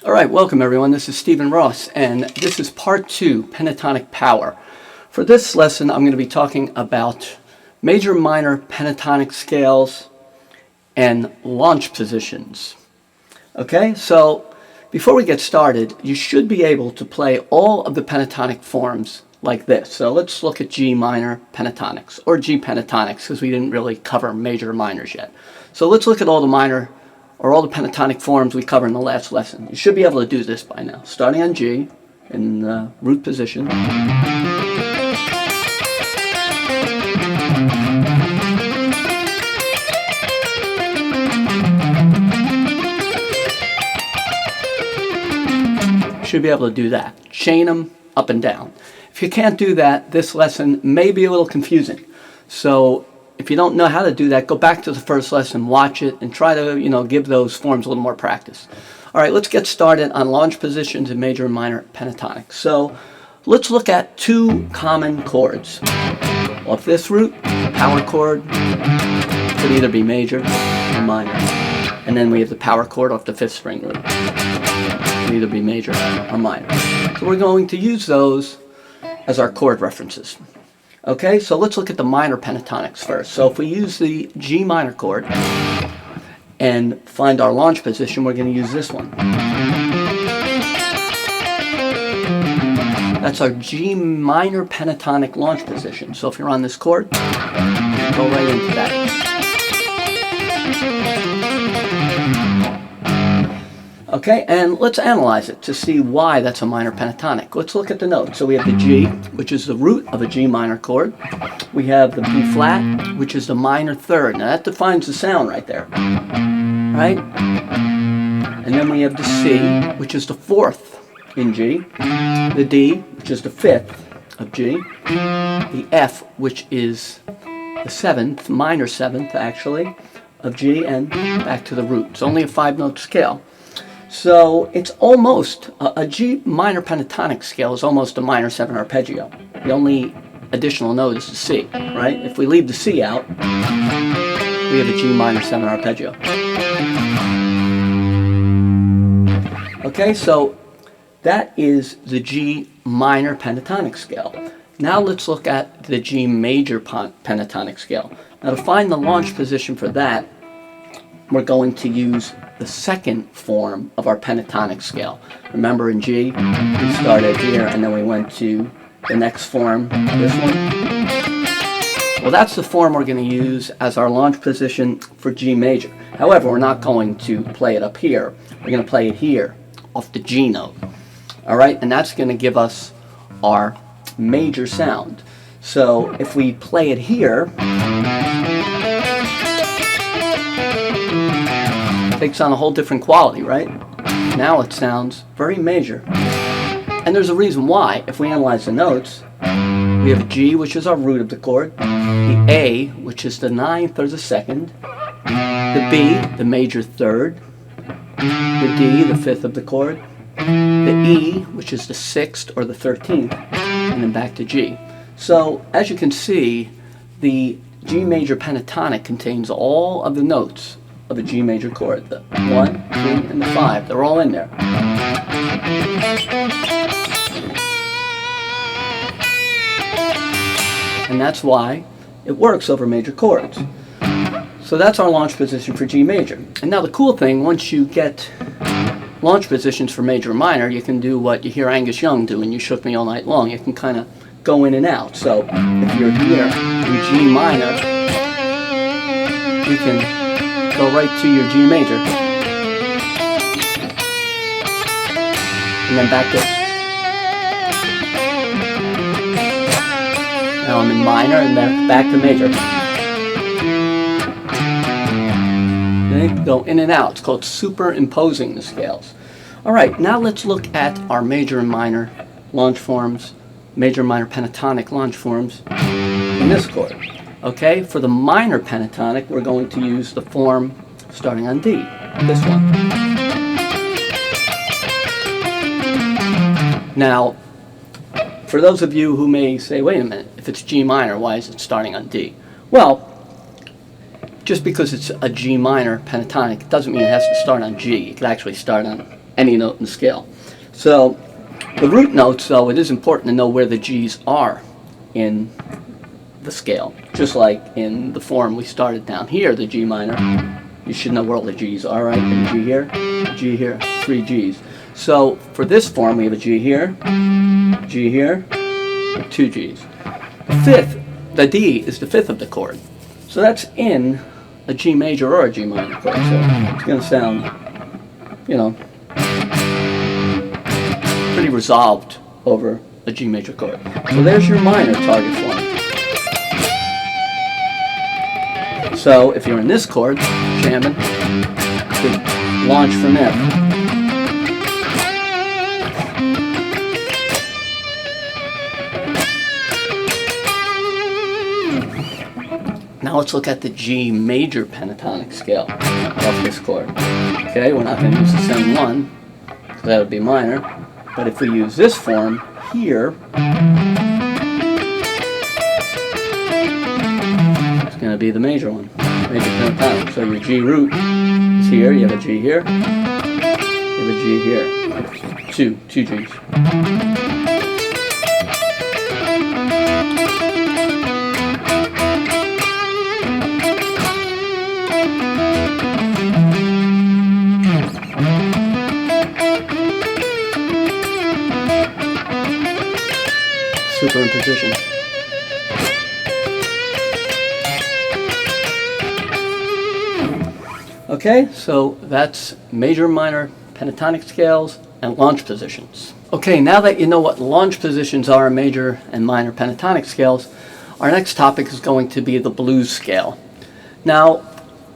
All right, welcome everyone. This is Stephen Ross, and this is part 2, Pentatonic Power. For this lesson, I'm going to be talking about major minor pentatonic scales and launch positions. Okay, so before we get started, you should be able to play all of the pentatonic forms like this. So let's look at G minor pentatonics, or G pentatonics, because we didn't really cover major minors yet. So let's look at all the minor, or all the pentatonic forms we covered in the last lesson. You should be able to do this by now. Starting on G, in the root position. Should be able to do that. Chain them up and down. If you can't do that, this lesson may be a little confusing. So if you don't know how to do that, go back to the first lesson, watch it, and try to, give those forms a little more practice. All right, let's get started on launch positions in major and minor pentatonic. So let's look at two common chords. Off this root, power chord could either be major or minor. And then we have the power chord off the fifth string root. Could either be major or minor. So we're going to use those as our chord references. Okay, so let's look at the minor pentatonics first. So if we use the G minor chord and find our launch position, we're going to use this one. That's our G minor pentatonic launch position. So if you're on this chord, go right into that. Okay, and let's analyze it to see why that's a minor pentatonic. Let's look at the notes. So we have the G, which is the root of a G minor chord. We have the B flat, which is the minor third. Now that defines the sound right there, right? And then we have the C, which is the fourth in G. The D, which is the fifth of G. The F, which is the seventh, minor seventh actually, of G, and back to the root. It's only a 5-note scale. So it's almost, a G minor pentatonic scale is almost a minor 7 arpeggio. The only additional note is the C, right? If we leave the C out, we have a G minor 7 arpeggio. Okay, so that is the G minor pentatonic scale. Now let's look at the G major pentatonic scale. Now to find the launch position for that, we're going to use the second form of our pentatonic scale. Remember in G, we started here and then we went to the next form, this one. Well, that's the form we're going to use as our launch position for G major. However, we're not going to play it up here. We're going to play it here, off the G note. All right, and that's going to give us our major sound. So if we play it here, takes on a whole different quality, right? Now it sounds very major. And there's a reason why. If we analyze the notes, we have G, which is our root of the chord, the A, which is the ninth or the second, the B, the major third, the D, the fifth of the chord, the E, which is the sixth or the 13th, and then back to G. So, as you can see, the G major pentatonic contains all of the notes of a G major chord. The 1, 3, and the 5. They're all in there. And that's why it works over major chords. So that's our launch position for G major. And now the cool thing, once you get launch positions for major and minor, you can do what you hear Angus Young do in You Shook Me All Night Long. You can kind of go in and out. So if you're here in G minor, you can go right to your G major, and then back to, now I'm in minor and then back to major. Okay, go in and out. It's called superimposing the scales. All right, now let's look at our major and minor launch forms, major and minor pentatonic launch forms in this chord. Okay, for the minor pentatonic, we're going to use the form starting on D, this one. Now, for those of you who may say, wait a minute, if it's G minor, why is it starting on D? Well, just because it's a G minor pentatonic doesn't mean it has to start on G. It could actually start on any note in the scale. So the root notes, though, it is important to know where the G's are in the scale. Just like in the form we started down here, the G minor, you should know where all the G's are, right? And G here, 3 G's. So for this form, we have a G here, 2 G's. The D is the 5th of the chord. So that's in a G major or a G minor chord. So it's going to sound, you know, pretty resolved over a G major chord. So there's your minor target form. So if you're in this chord, jamming, you could launch from there. Now let's look at the G major pentatonic scale of this chord. Okay, we're not going to use the same one, because that would be minor. But if we use this form here, it's going to be the major one, major pentatonic. So your G root is here, you have a G here, you have a G here. Two G's. Superimposition. Okay, so that's major, minor, pentatonic scales and launch positions. Okay, now that you know what launch positions are in major and minor pentatonic scales, our next topic is going to be the blues scale. Now,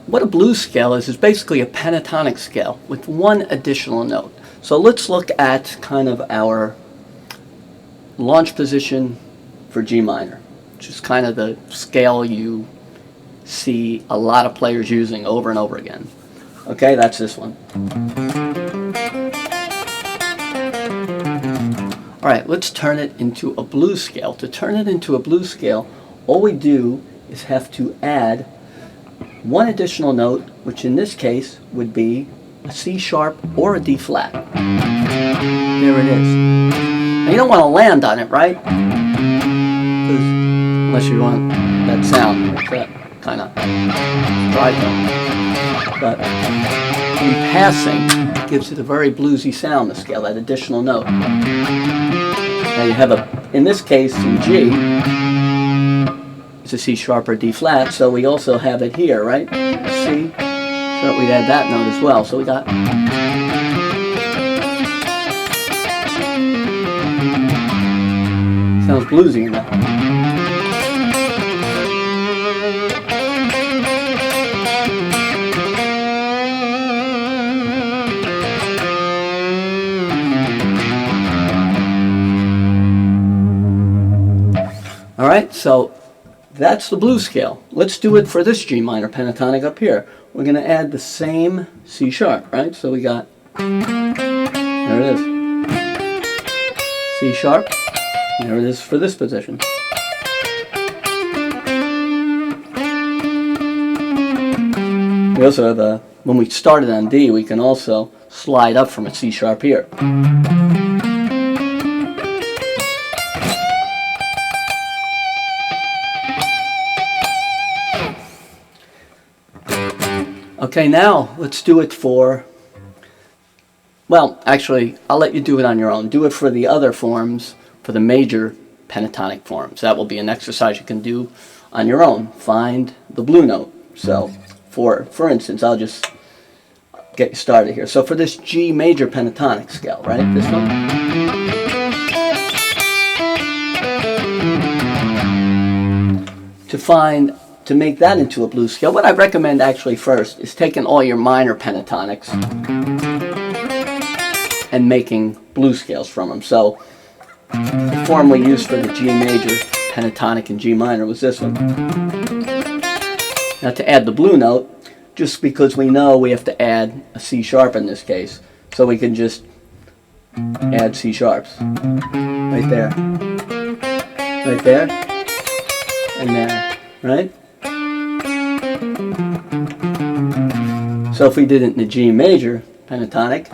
what a blues scale is basically a pentatonic scale with one additional note. So let's look at kind of our launch position for G minor, which is kind of the scale you see a lot of players using over and over again. Okay, that's this one. Alright, let's turn it into a blues scale. To turn it into a blues scale, all we do is have to add one additional note, which in this case would be a C sharp or a D flat. There it is. Now you don't want to land on it, right? Unless you want that sound, like that kind of dry tone. But in passing, it gives it a very bluesy sound, the scale, that additional note. Now you have in this case, in G, it's a C sharp or D flat, so we also have it here, right? C, so we'd add that note as well. So we got sounds bluesy enough. Alright, so that's the blues scale. Let's do it for this G minor pentatonic up here. We're going to add the same C sharp, right? So we got, there it is, C sharp. There it is for this position. We also have when we started on D, we can also slide up from a C sharp here. Okay, now let's do it for, well, actually, I'll let you do it on your own. Do it for the other forms, for the major pentatonic forms. That will be an exercise you can do on your own. Find the blue note. So, for instance, I'll just get you started here. So for this G major pentatonic scale, right, this one. To make that into a blues scale, what I recommend actually first is taking all your minor pentatonics and making blues scales from them. So the form we used for the G major pentatonic and G minor was this one. Now to add the blue note, just because we know we have to add a C sharp in this case, so we can just add C sharps right there, and there, right? So if we did it in the G major pentatonic.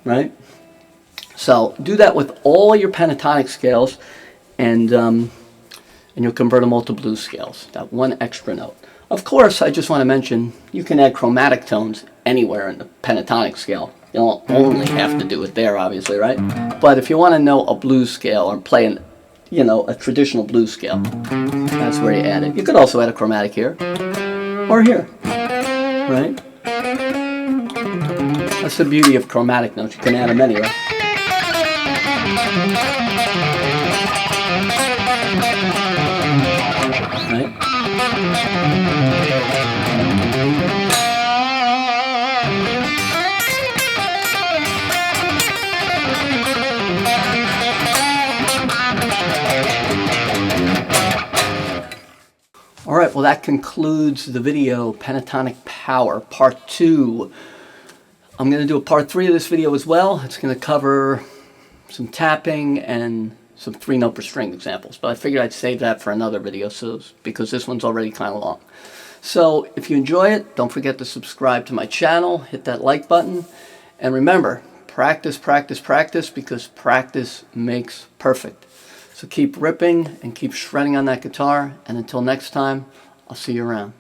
Right? So do that with all your pentatonic scales, and you'll convert them all to blues scales. That one extra note. Of course, I just want to mention you can add chromatic tones anywhere in the pentatonic scale. You don't only have to do it there, obviously, right? But if you want to know a blues scale or play an, a traditional blues scale, that's where you add it. You could also add a chromatic here or here, right? That's the beauty of chromatic notes. You can add them anywhere. Right? All right, well, that concludes the video, Pentatonic Power Part 2. I'm going to do a Part 3 of this video as well. It's going to cover some tapping and some 3-note per string examples, but I figured I'd save that for another video because this one's already kind of long. So if you enjoy it, don't forget to subscribe to my channel, hit that like button, and remember, practice, practice, practice, because practice makes perfect. So keep ripping and keep shredding on that guitar, and until next time, I'll see you around.